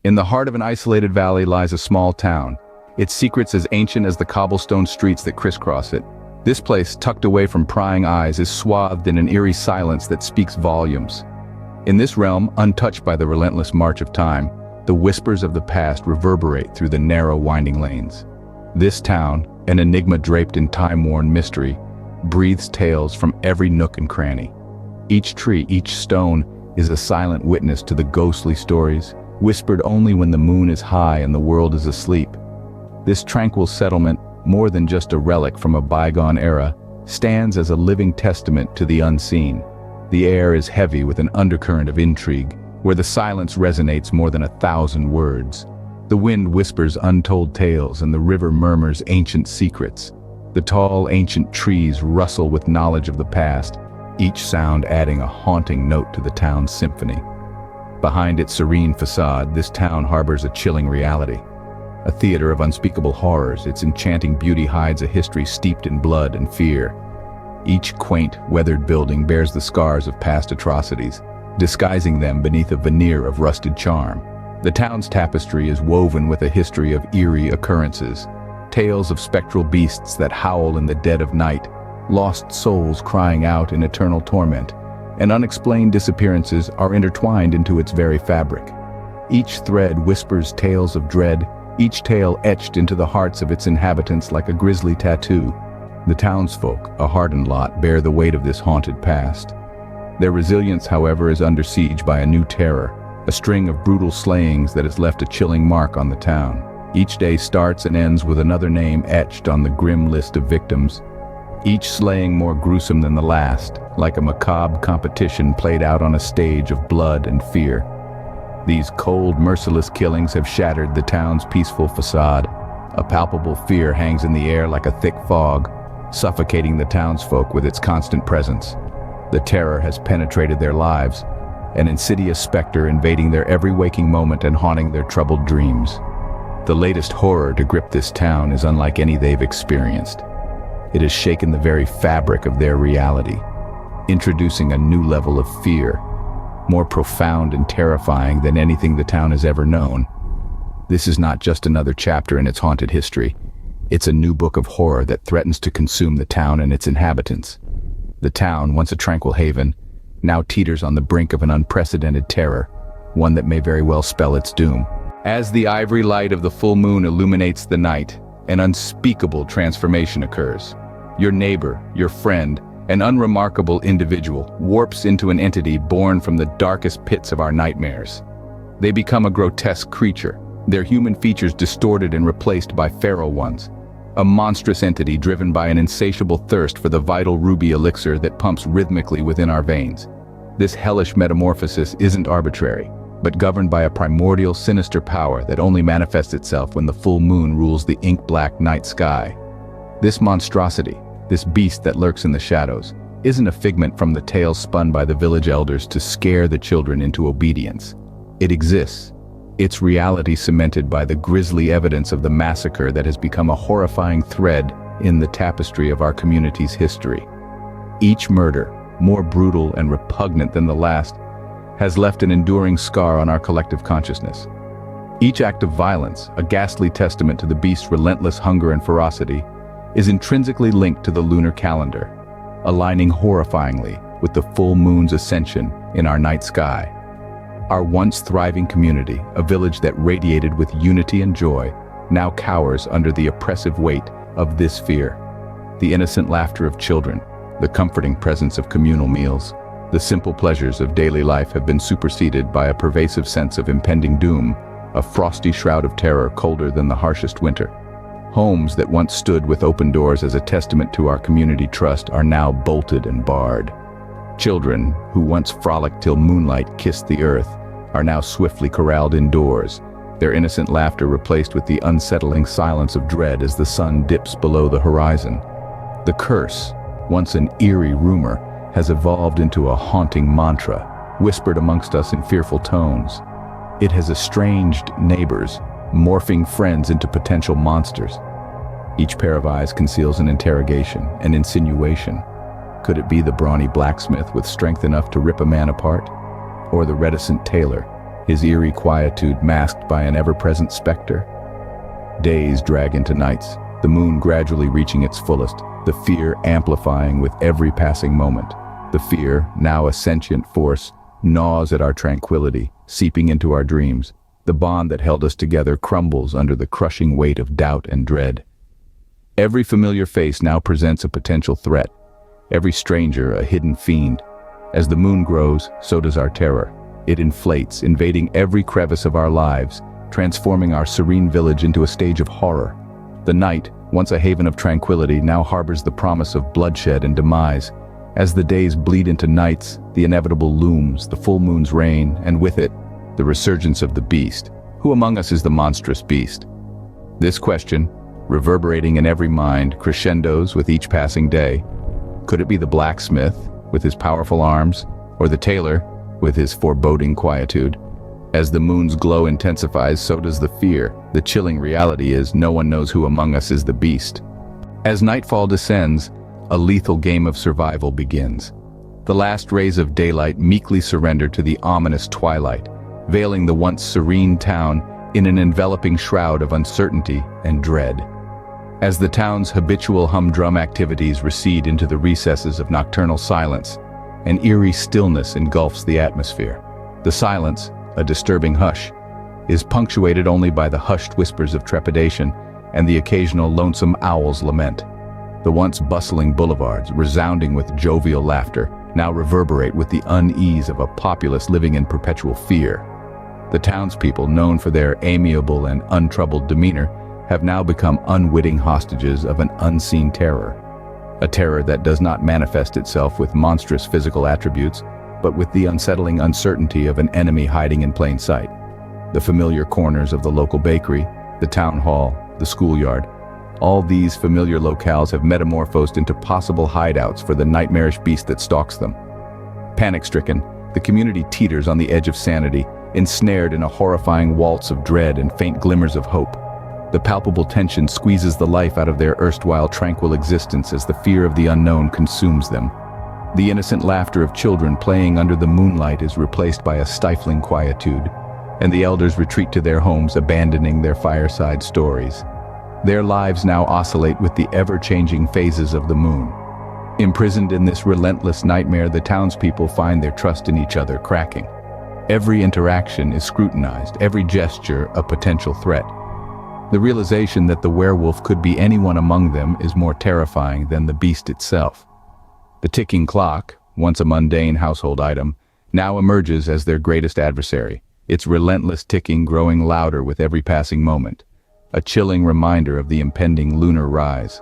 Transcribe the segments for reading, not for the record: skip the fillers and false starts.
In the heart of an isolated valley lies a small town, its secrets as ancient as the cobblestone streets that crisscross it. This place, tucked away from prying eyes, is swathed in an eerie silence that speaks volumes. In this realm, untouched by the relentless march of time, the whispers of the past reverberate through the narrow, winding lanes. This town, an enigma draped in time-worn mystery, breathes tales from every nook and cranny. Each tree, each stone, is a silent witness to the ghostly stories, whispered only when the moon is high and the world is asleep. This tranquil settlement, more than just a relic from a bygone era, stands as a living testament to the unseen. The air is heavy with an undercurrent of intrigue, where the silence resonates more than 1,000 words. The wind whispers untold tales and the river murmurs ancient secrets. The tall, ancient trees rustle with knowledge of the past, each sound adding a haunting note to the town's symphony. Behind its serene facade, this town harbors a chilling reality. A theater of unspeakable horrors, its enchanting beauty hides a history steeped in blood and fear. Each quaint, weathered building bears the scars of past atrocities, disguising them beneath a veneer of rusted charm. The town's tapestry is woven with a history of eerie occurrences, tales of spectral beasts that howl in the dead of night, lost souls crying out in eternal torment, and unexplained disappearances are intertwined into its very fabric. Each thread whispers tales of dread, each tale etched into the hearts of its inhabitants like a grisly tattoo. The townsfolk, a hardened lot, bear the weight of this haunted past. Their resilience, however, is under siege by a new terror, a string of brutal slayings that has left a chilling mark on the town. Each day starts and ends with another name etched on the grim list of victims, each slaying more gruesome than the last, like a macabre competition played out on a stage of blood and fear. These cold, merciless killings have shattered the town's peaceful facade. A palpable fear hangs in the air like a thick fog, suffocating the townsfolk with its constant presence. The terror has penetrated their lives, an insidious specter invading their every waking moment and haunting their troubled dreams. The latest horror to grip this town is unlike any they've experienced. It has shaken the very fabric of their reality, introducing a new level of fear, more profound and terrifying than anything the town has ever known. This is not just another chapter in its haunted history. It's a new book of horror that threatens to consume the town and its inhabitants. The town, once a tranquil haven, now teeters on the brink of an unprecedented terror, one that may very well spell its doom. As the ivory light of the full moon illuminates the night, an unspeakable transformation occurs. Your neighbor, your friend, an unremarkable individual, warps into an entity born from the darkest pits of our nightmares. They become a grotesque creature, their human features distorted and replaced by feral ones. A monstrous entity driven by an insatiable thirst for the vital ruby elixir that pumps rhythmically within our veins. This hellish metamorphosis isn't arbitrary, but governed by a primordial, sinister power that only manifests itself when the full moon rules the ink-black night sky. This monstrosity, this beast that lurks in the shadows, isn't a figment from the tales spun by the village elders to scare the children into obedience. It exists, its reality cemented by the grisly evidence of the massacre that has become a horrifying thread in the tapestry of our community's history. Each murder, more brutal and repugnant than the last, has left an enduring scar on our collective consciousness. Each act of violence, a ghastly testament to the beast's relentless hunger and ferocity, is intrinsically linked to the lunar calendar, aligning horrifyingly with the full moon's ascension in our night sky. Our once thriving community, a village that radiated with unity and joy, now cowers under the oppressive weight of this fear. The innocent laughter of children, the comforting presence of communal meals, the simple pleasures of daily life have been superseded by a pervasive sense of impending doom, a frosty shroud of terror colder than the harshest winter. Homes that once stood with open doors as a testament to our community trust are now bolted and barred. Children, who once frolicked till moonlight kissed the earth, are now swiftly corralled indoors, their innocent laughter replaced with the unsettling silence of dread as the sun dips below the horizon. The curse, once an eerie rumor, has evolved into a haunting mantra, whispered amongst us in fearful tones. It has estranged neighbors, morphing friends into potential monsters. Each pair of eyes conceals an interrogation, an insinuation. Could it be the brawny blacksmith with strength enough to rip a man apart? Or the reticent tailor, his eerie quietude masked by an ever-present specter. Days drag into nights, the moon gradually reaching its fullest, the fear amplifying with every passing moment. The fear, now a sentient force, gnaws at our tranquility, seeping into our dreams. The bond that held us together crumbles under the crushing weight of doubt and dread. Every familiar face now presents a potential threat, every stranger a hidden fiend. As the moon grows, so does our terror. It inflates, invading every crevice of our lives, transforming our serene village into a stage of horror. The night, once a haven of tranquility, now harbors the promise of bloodshed and demise. As the days bleed into nights, the inevitable looms, the full moon's reign, and with it, the resurgence of the beast. Who among us is the monstrous beast? This question, reverberating in every mind, crescendos with each passing day. Could it be the blacksmith, with his powerful arms, or the tailor, with his foreboding quietude? As the moon's glow intensifies, so does the fear. The chilling reality is no one knows who among us is the beast. As nightfall descends, a lethal game of survival begins. The last rays of daylight meekly surrender to the ominous twilight, veiling the once serene town in an enveloping shroud of uncertainty and dread. As the town's habitual humdrum activities recede into the recesses of nocturnal silence, an eerie stillness engulfs the atmosphere. The silence, a disturbing hush, is punctuated only by the hushed whispers of trepidation and the occasional lonesome owl's lament. The once bustling boulevards, resounding with jovial laughter, now reverberate with the unease of a populace living in perpetual fear. The townspeople, known for their amiable and untroubled demeanor, have now become unwitting hostages of an unseen terror. A terror that does not manifest itself with monstrous physical attributes, but with the unsettling uncertainty of an enemy hiding in plain sight. The familiar corners of the local bakery, the town hall, the schoolyard, all these familiar locales have metamorphosed into possible hideouts for the nightmarish beast that stalks them. Panic-stricken, the community teeters on the edge of sanity, ensnared in a horrifying waltz of dread and faint glimmers of hope. The palpable tension squeezes the life out of their erstwhile tranquil existence as the fear of the unknown consumes them. The innocent laughter of children playing under the moonlight is replaced by a stifling quietude, and the elders retreat to their homes, abandoning their fireside stories. Their lives now oscillate with the ever-changing phases of the moon. Imprisoned in this relentless nightmare, the townspeople find their trust in each other cracking. Every interaction is scrutinized, every gesture a potential threat. The realization that the werewolf could be anyone among them is more terrifying than the beast itself. The ticking clock, once a mundane household item, now emerges as their greatest adversary, its relentless ticking growing louder with every passing moment, a chilling reminder of the impending lunar rise.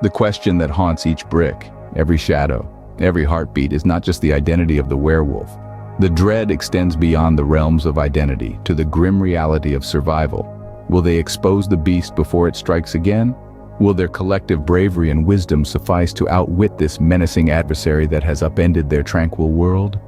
The question that haunts each brick, every shadow, every heartbeat is not just the identity of the werewolf. The dread extends beyond the realms of identity to the grim reality of survival. Will they expose the beast before it strikes again? Will their collective bravery and wisdom suffice to outwit this menacing adversary that has upended their tranquil world?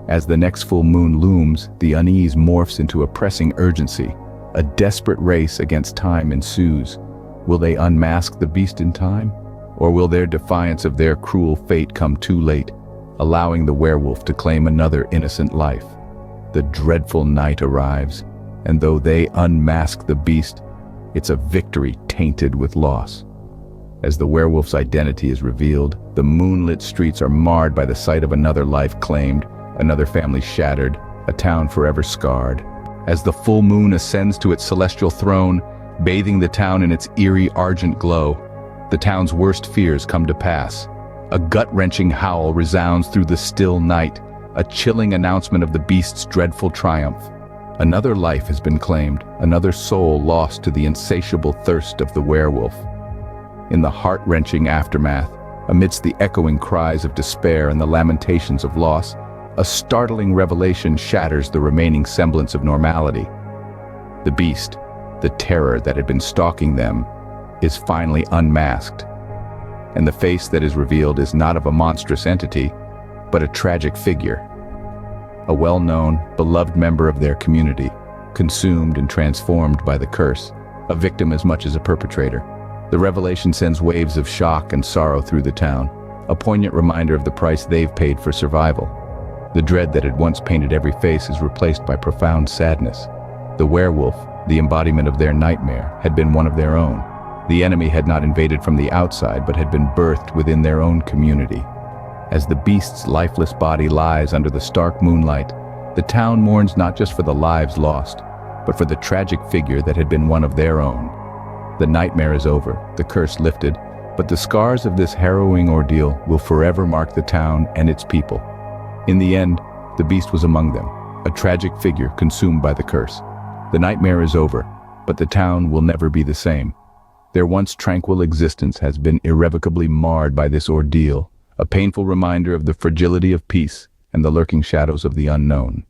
As the next full moon looms, the unease morphs into a pressing urgency. A desperate race against time ensues. Will they unmask the beast in time? Or will their defiance of their cruel fate come too late, allowing the werewolf to claim another innocent life? The dreadful night arrives, and though they unmask the beast, it's a victory tainted with loss. As the werewolf's identity is revealed, the moonlit streets are marred by the sight of another life claimed, another family shattered, a town forever scarred. As the full moon ascends to its celestial throne, bathing the town in its eerie argent glow, the town's worst fears come to pass. A gut-wrenching howl resounds through the still night, a chilling announcement of the beast's dreadful triumph. Another life has been claimed, another soul lost to the insatiable thirst of the werewolf. In the heart-wrenching aftermath, amidst the echoing cries of despair and the lamentations of loss, a startling revelation shatters the remaining semblance of normality. The beast, the terror that had been stalking them, is finally unmasked. And the face that is revealed is not of a monstrous entity, but a tragic figure. A well-known, beloved member of their community, consumed and transformed by the curse, a victim as much as a perpetrator. The revelation sends waves of shock and sorrow through the town, a poignant reminder of the price they've paid for survival. The dread that had once painted every face is replaced by profound sadness. The werewolf, the embodiment of their nightmare, had been one of their own. The enemy had not invaded from the outside, but had been birthed within their own community. As the beast's lifeless body lies under the stark moonlight, the town mourns not just for the lives lost, but for the tragic figure that had been one of their own. The nightmare is over, the curse lifted, but the scars of this harrowing ordeal will forever mark the town and its people. In the end, the beast was among them, a tragic figure consumed by the curse. The nightmare is over, but the town will never be the same. Their once tranquil existence has been irrevocably marred by this ordeal, a painful reminder of the fragility of peace and the lurking shadows of the unknown.